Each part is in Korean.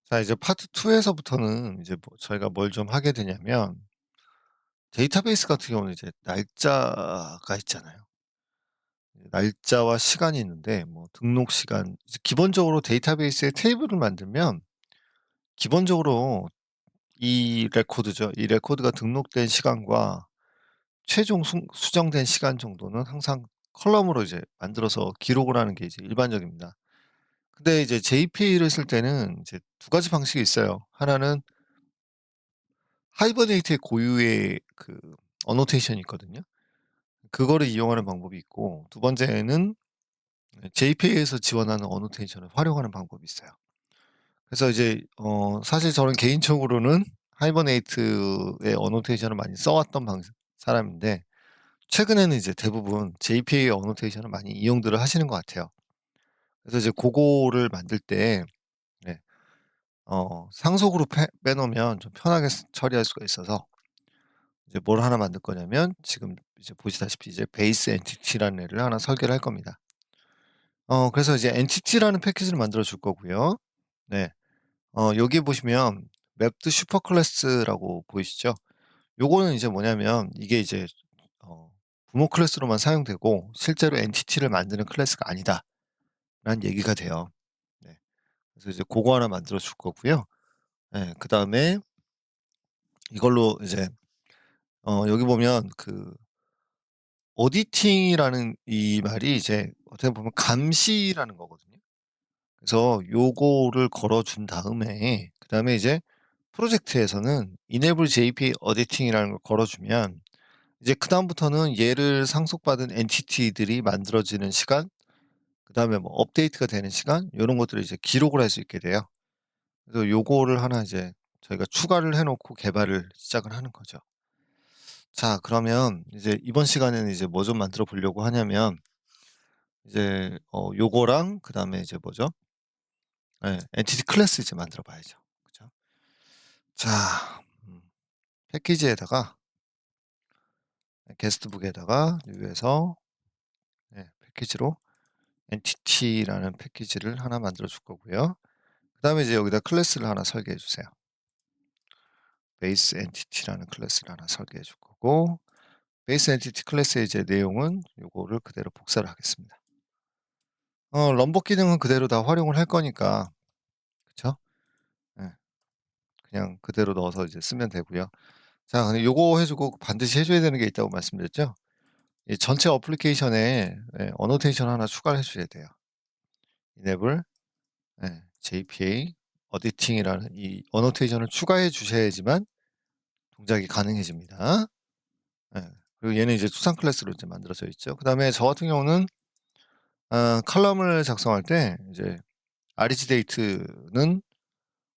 자, 이제 파트 2 에서부터는 이제 저희가 뭘 좀 하게 되냐면, 데이터베이스 같은 경우는 이제 날짜가 있잖아요. 날짜와 시간이 있는데, 뭐 등록 시간, 이제 기본적으로 데이터베이스에 테이블을 만들면 기본적으로 이 레코드죠. 이 레코드가 등록된 시간과 최종 수정된 시간 정도는 항상 컬럼으로 이제 만들어서 기록을 하는 게 이제 일반적입니다. 근데 이제 JPA를 쓸 때는 이제 두 가지 방식이 있어요. 하나는 하이버네이트의 고유의 그 어노테이션이 있거든요. 그거를 이용하는 방법이 있고, 두 번째는 JPA에서 지원하는 어노테이션을 활용하는 방법이 있어요. 그래서 이제 사실 저는 개인적으로는 하이버네이트의 어노테이션을 많이 써 왔던 사람인데, 최근에는 이제 대부분 JPA 어노테이션을 많이 이용들을 하시는 것 같아요. 그래서 이제 고거를 만들 때 네 상속으로 빼놓으면 좀 편하게 처리할 수가 있어서, 이제 뭘 하나 만들 거냐면, 지금 이제 보시다시피 이제 베이스 엔티티라는 애를 하나 설계를 할 겁니다. 그래서 이제 엔티티라는 패키지를 만들어 줄 거고요. 네. 여기 보시면 맵드 슈퍼 클래스라고 보이시죠? 요거는 이제 뭐냐면, 이게 이제 어 부모 클래스로만 사용되고 실제로 엔티티를 만드는 클래스가 아니다라는 얘기가 돼요. 네. 그래서 이제 고거 하나 만들어 줄 거고요. 예. 그다음에 이걸로 이제 여기 보면 그 오디팅이라는 이 말이 이제 어떻게 보면 감시라는 거거든요. 그래서 요거를 걸어 준 다음에, 그다음에 이제 프로젝트에서는 enable JPA auditing이라는 걸 걸어 주면, 이제 그다음부터는 얘를 상속받은 엔티티들이 만들어지는 시간, 그다음에 뭐 업데이트가 되는 시간, 요런 것들을 이제 기록을 할 수 있게 돼요. 그래서 요거를 하나 이제 저희가 추가를 해 놓고 개발을 시작을 하는 거죠. 자, 그러면 이제 이번 시간에는 이제 뭐 좀 만들어 보려고 하냐면, 이제 요거랑 그다음에 이제 뭐죠? 예. 엔티티 클래스 이제 만들어 봐야죠. 그죠? 자, 패키지에다가 게스트북에다가 위에서 패키지로 엔티티라는 패키지를 하나 만들어 줄 거고요. 그다음에 이제 여기다 클래스를 하나 설계해 주세요. 베이스 엔티티라는 클래스를 하나 설계해 줄 거고, 베이스 엔티티 클래스의 이제 내용은 요거를 그대로 복사를 하겠습니다. 럼버 기능은 그대로 다 활용을 할 거니까, 그쵸? 예. 그냥 그대로 넣어서 이제 쓰면 되고요. 자, 근데 요거 해 주고 반드시 해 줘야 되는 게 있다고 말씀드렸죠? 이 전체 어플리케이션에 어노테이션 하나 추가를 해 주셔야 돼요. enable JPA 어디팅이라는 이 어노테이션을 추가해 주셔야지만 동작이 가능해집니다. 예. 그리고 얘는 이제 투상 클래스로 이제 만들어져 있죠. 그다음에 저 같은 경우는 칼럼을 작성할 때 이제 REG 데이트는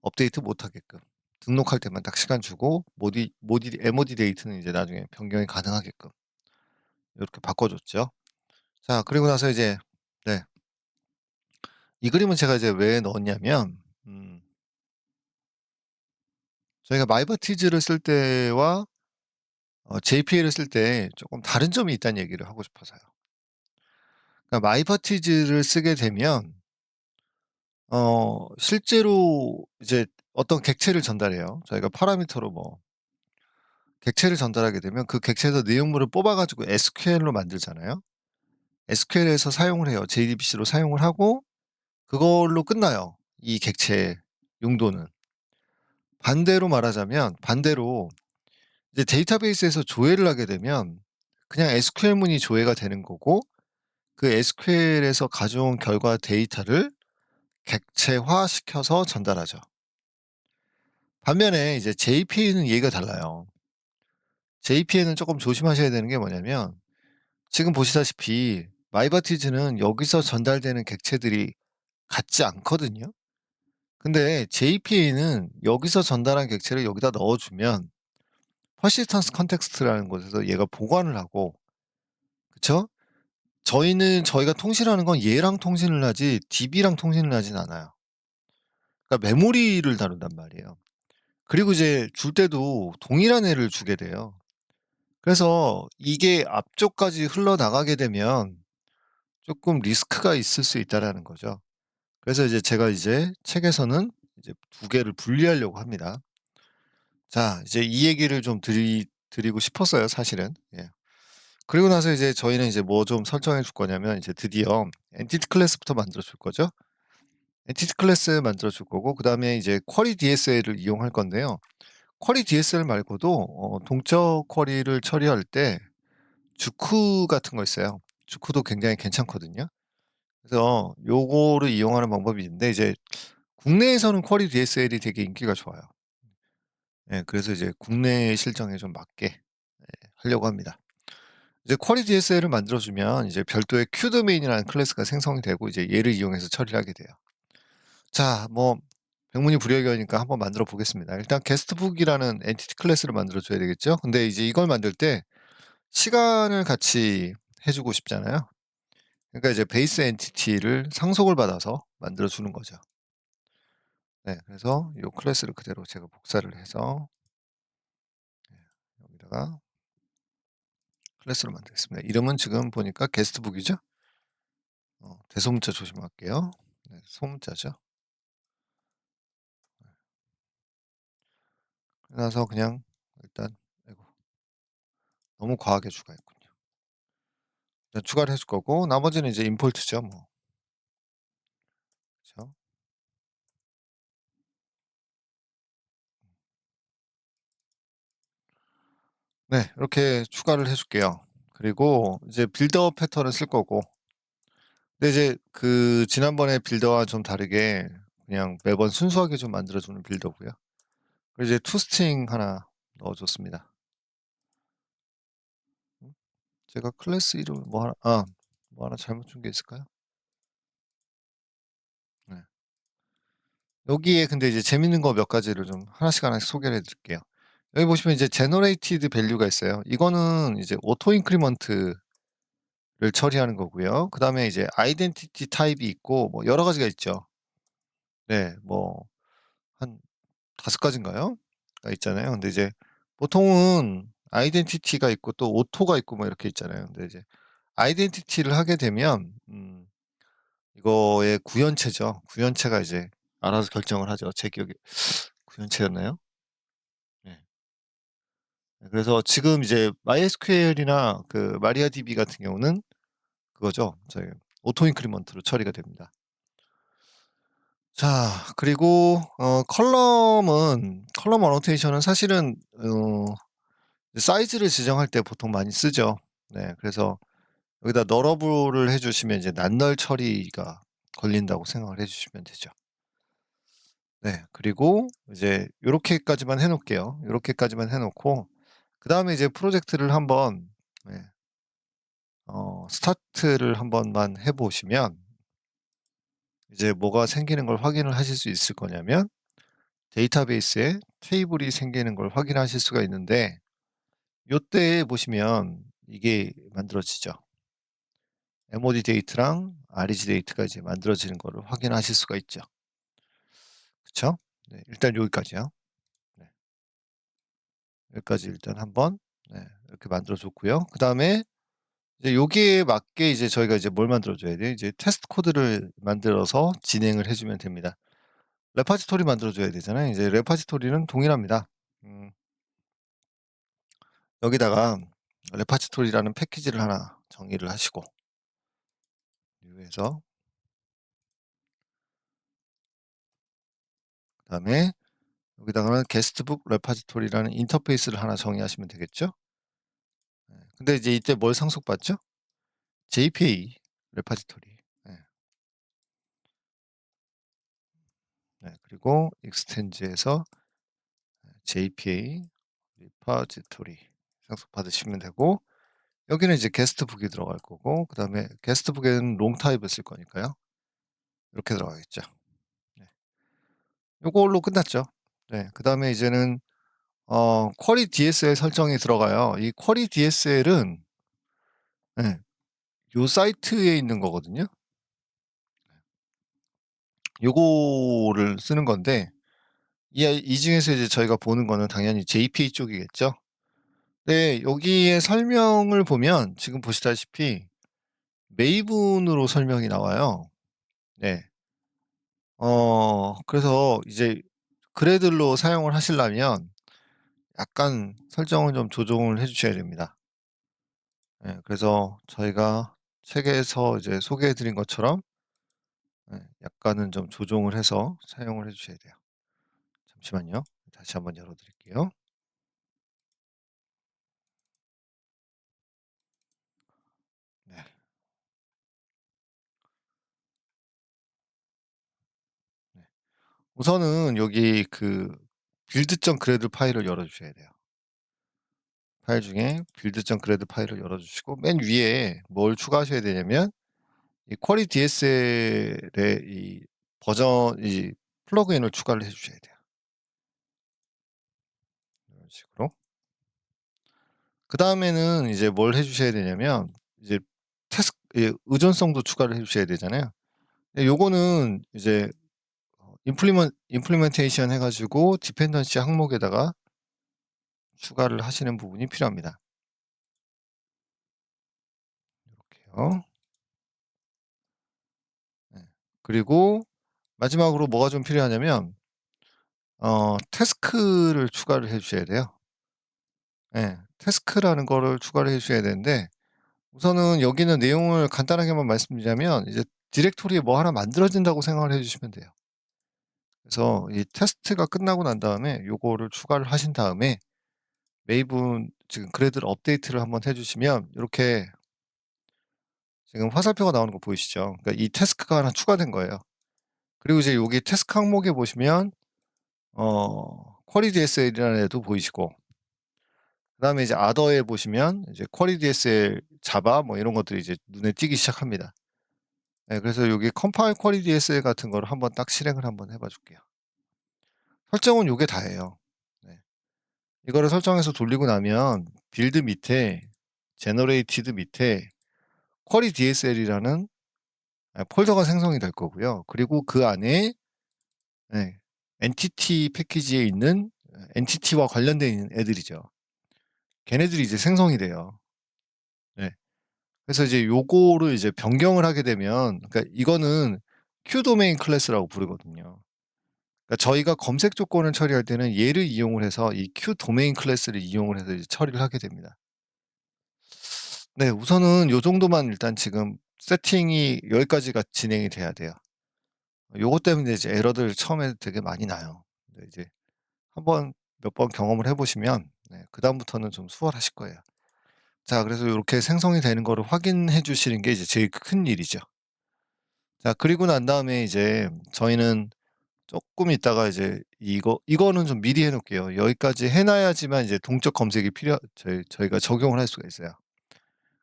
업데이트 못 하게끔, 등록할 때만 딱 시간 주고, MOD 데이트는 이제 나중에 변경이 가능하게끔 요렇게 바꿔 줬죠. 자, 그리고 나서 이제 네. 이 그림은 제가 이제 왜 넣었냐면, 저희가 마이버티즈를 쓸 때와 JPA를 쓸 때 조금 다른 점이 있다는 얘기를 하고 싶어서요. 그러니까 마이버티즈를 쓰게 되면 실제로 이제 어떤 객체를 전달해요. 저희가 파라미터로 뭐 객체를 전달하게 되면 그 객체에서 내용물을 뽑아 가지고 SQL로 만들잖아요. SQL에서 사용을 해요. JDBC로 사용을 하고 그걸로 끝나요, 이 객체의 용도는. 반대로 이제 데이터베이스에서 조회를 하게 되면 그냥 SQL문이 조회가 되는 거고, 그 SQL에서 가져온 결과 데이터를 객체화시켜서 전달하죠. 반면에 이제 JPA는 얘기가 달라요. JPA는 조금 조심하셔야 되는 게 뭐냐면, 지금 보시다시피 마이버티즈는 여기서 전달되는 객체들이 같지 않거든요. 근데 JPA는 여기서 전달한 객체를 여기다 넣어 주면 퍼시스턴스 컨텍스트라는 곳에서 얘가 보관을 하고, 그쵸? 저희가 통신하는 건 얘랑 통신을 하지 DB랑 통신을 하진 않아요. 그러니까 메모리를 다룬단 말이에요. 그리고 이제 줄 때도 동일한 애를 주게 돼요. 그래서 이게 앞쪽까지 흘러나가게 되면 쪼끔 리스크가 있을 수 있다라는 거죠. 그래서 이제 제가 이제 책에서는 이제 두 개를 분리하려고 합니다. 자, 이제 이 얘기를 좀 드리고 싶었어요 사실은. 예. 그리고 나서 이제 저희는 이제 뭐 좀 설정해 줄 거냐면 이제 드디어 엔티티 클래스부터 만들어 줄 거죠. 엔티티 클래스 만들어 줄 거고 그다음에 이제 쿼리 DSL을 이용할 건데요. 쿼리 DSL 말고도 동적 쿼리를 처리할 때 주쿠 같은 거 있어요. 주쿠도 굉장히 괜찮거든요. 그래서 요거를 이용하는 방법이 있는데 이제 국내에서는 쿼리 DSL이 되게 인기가 좋아요. 예, 그래서 이제 국내 실정에 좀 맞게 하려고 합니다. 이제 쿼리 DSL을 만들어 주면 이제 별도의 q 도메인이라는 클래스가 생성이 되고 이제 얘를 이용해서 처리를 하게 돼요. 자, 뭐 백문이 불여일견이니까 한번 만들어 보겠습니다. 일단 게스트북이라는 엔티티 클래스를 만들어 줘야 되겠죠. 근데 이제 이걸 만들 때 시간을 같이 해 주고 싶잖아요. 그러니까 이제 베이스 엔티티를 상속을 받아서 만들어 주는 거죠. 네, 그래서 요 클래스를 그대로 제가 복사를 해서 여기다가 클래스로 만들겠습니다. 이름은 지금 보니까 게스트북이죠. 대소문자 조심할게요. 네, 소문자죠. 그래서 그냥 일단 아이고 너무 과하게 추가했군요. 일단 추가를 해줄 거고 나머지는 이제 임포트죠 뭐. 그죠? 네, 이렇게 추가를 해줄게요. 그리고 이제 빌더 패턴을 쓸 거고 근데 이제 그 지난번에 빌더와 좀 다르게 그냥 매번 순수하게 좀 만들어주는 빌더고요. 그리고 이제 투스트링 하나 넣어줬습니다. 제가 클래스 이름 뭐 하나 뭐 하나 잘못 준 게 있을까요? 네. 여기에 근데 이제 재밌는 거 몇 가지를 좀 하나씩 하나씩 소개를 해 드릴게요. 여기 보시면 이제 제너레이티드 밸류가 있어요. 이거는 이제 오토 인크리먼트를 처리하는 거고요. 그다음에 이제 아이덴티티 타입이 있고 뭐 여러 가지가 있죠. 네. 뭐 한 5 가지인가요? 가 있잖아요. 근데 이제 보통은 아이덴티티가 있고 또 오토가 있고 뭐 이렇게 있잖아요. 근데 이제 아이덴티티를 하게 되면 이거의 구현체죠. 구현체가 이제 알아서 결정을 하죠. 제 기억에 구현체였나요? 네. 그래서 지금 이제 MySQL이나 그 마리아DB 같은 경우는 그거죠. 저희 오토 인크리먼트로 처리가 됩니다. 자, 그리고 컬럼 어노테이션은 사실은 사이즈를 지정할 때 보통 많이 쓰죠. 네. 그래서 여기다 널러블을 해 주시면 이제 난널 처리가 걸린다고 생각을 해 주시면 되죠. 네. 그리고 이제 요렇게까지만 해 놓을게요. 요렇게까지만 해 놓고 그다음에 이제 프로젝트를 한번 네 스타트를 한 번만 해 보시면 이제 뭐가 생기는 걸 확인을 하실 수 있을 거냐면 데이터베이스에 테이블이 생기는 걸 확인하실 수가 있는데 요때 보시면 이게 만들어지죠. MOD 데이트랑 REG 데이트가 이제 만들어지는 거를 확인하실 수가 있죠. 그쵸? 네, 일단 여기까지요. 네. 여기까지 일단 한번 네, 이렇게 만들어 줬고요. 그다음에 이제 여기에 맞게 이제 저희가 이제 뭘 만들어 줘야 돼요? 이제 테스트 코드를 만들어서 진행을 해 주면 됩니다. 레파지토리 만들어 줘야 되잖아요. 이제 레파지토리는 동일합니다. 음 여기다가 레파지토리라는 패키지를 하나 정의를 하시고 뉴에서 그다음에 여기다가는 게스트북 레파지토리라는 인터페이스를 하나 정의하시면 되겠죠? 네. 근데 이제 이때 뭘 상속받죠? JPA 레파지토리. 네. 네. 그리고 익스텐즈에서 JPA 리파지토리 상속받으시면 되고 여기는 이제 게스트북이 들어갈 거고 그다음에 게스트북에는 롱 타입을 쓸 거니까요. 이렇게 들어가겠죠. 네. 요걸로 끝났죠. 네. 그다음에 이제는 쿼리 DSL 설정이 들어가요. 이 쿼리 DSL은 예. 요 사이트에 있는 거거든요. 요거를 쓰는 건데 이 중에서 이제 저희가 보는 거는 당연히 JPA 쪽이겠죠. 네. 여기에 설명을 보면 지금 보시다시피 메이븐으로 설명이 나와요. 네. 그래서 이제 그래들로 사용을 하시려면 약간 설정을 좀 조정을 해 주셔야 됩니다. 예. 그래서 저희가 책에서 이제 소개해 드린 것처럼 예 약간은 좀 조정을 해서 사용을 해 주셔야 돼요. 잠시만요. 다시 한번 열어 드릴게요. 네. 네. 우선은 여기 그 build.gred 파일을 열어 주셔야 돼요. 파일 중에 build.gred 파일을 열어 주시고 맨 위에 뭘 추가하셔야 되냐면 이 쿼리 DSL의 이 버전 이 플러그인을 추가를 해 주셔야 돼요. 이런 식으로. 그다음에는 이제 뭘 해 주셔야 되냐면 이제 태스 예 의존성도 추가를 해 주셔야 되잖아요. 예 요거는 이제 임플리멘테이션 해 가지고 디펜던시 항목에다가 추가를 하시는 부분이 필요합니다. 이렇게요. 네. 그리고 마지막으로 뭐가 좀 필요하냐면 태스크를 추가를 해 주셔야 돼요. 예. 태스크라는 거를 추가를 해 주셔야 되는데 우선은 여기는 내용을 간단하게만 말씀드리자면 이제 디렉토리에 뭐 하나 만들어진다고 생각을 해 주시면 돼요. 그래서 이 테스트가 끝나고 난 다음에 요거를 추가를 하신 다음에 메이븐 지금 그래드를 업데이트를 한번 해 주시면 요렇게 지금 화살표가 나오는 거 보이시죠? 그러니까 이 태스크가 하나 추가된 거예요. 그리고 이제 여기 태스크 항목에 보시면 쿼리 DSL이라는 애도 보이시고 그다음에 이제 other에 보시면 이제 쿼리 DSL 자바 뭐 이런 것들이 이제 눈에 띄기 시작합니다. 네, 그래서 여기 컴파일 쿼리 DSL 같은 거를 한번 딱 실행을 한번 해 봐 줄게요. 설정은 요게 다예요. 네. 이거를 설정해서 돌리고 나면 빌드 밑에 제너레이티드 밑에 쿼리 DSL이라는 폴더가 생성이 될 거고요. 그리고 그 안에 예 엔티티 패키지에 있는 엔티티와 관련돼 있는 애들이죠. 걔네들이 이제 생성이 돼요. 네. 그래서 이제 요거를 이제 변경을 하게 되면 그러니까 이거는 q 도메인 클래스라고 부르거든요. 그러니까 저희가 검색 조건을 처리할 때는 얘를 이용을 해서 이 q 도메인 클래스를 이용을 해서 이제 처리를 하게 됩니다. 네. 우선은 요 정도만 일단 지금 세팅이 여기까지가 진행이 돼야 돼요. 요것 때문에 이제 에러들 처음에 되게 많이 나요. 근데 이제 한번 몇 번 경험을 해 보시면 네 그다음부터는 좀 수월하실 거예요. 자 그래서 요렇게 생성이 되는 거를 확인해 주시는 게 이제 제일 큰 일이죠. 자 그리고 난 다음에 이제 저희는 쪼끔 있다가 이제 이거는 좀 미리 해 놓을게요. 여기까지 해 놔야지만 이제 동적 검색이 저희가 적용을 할 수가 있어요.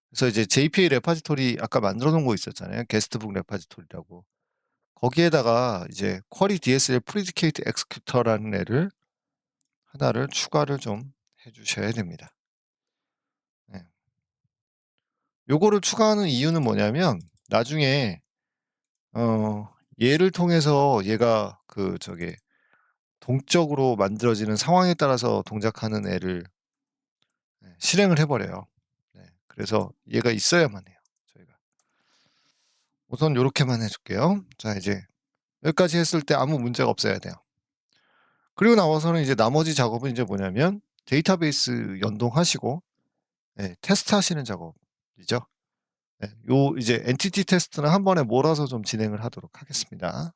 그래서 이제 JPA 레파지토리 아까 만들어 놓은 거 있었잖아요. 게스트북 레파지토리라고. 거기에다가 이제 쿼리 DSL 프리디케이트 엑스큐터라는 애를 하나를 추가를 좀 해 주셔야 됩니다. 네. 요거를 추가하는 이유는 뭐냐면 나중에 얘를 통해서 얘가 그 저기 동적으로 만들어지는 상황에 따라서 동작하는 애를 실행을 해 버려요. 네. 그래서 얘가 있어야만 해요, 저희가. 우선 요렇게만 해 줄게요. 자 이제 여기까지 했을 때 아무 문제가 없어야 돼요. 그리고 나와서는 이제 나머지 작업은 이제 뭐냐면 데이터베이스 연동하시고 테스트하시는 작업이죠. 요 이제 엔티티 테스트는 한 번에 몰아서 좀 진행을 하도록 하겠습니다.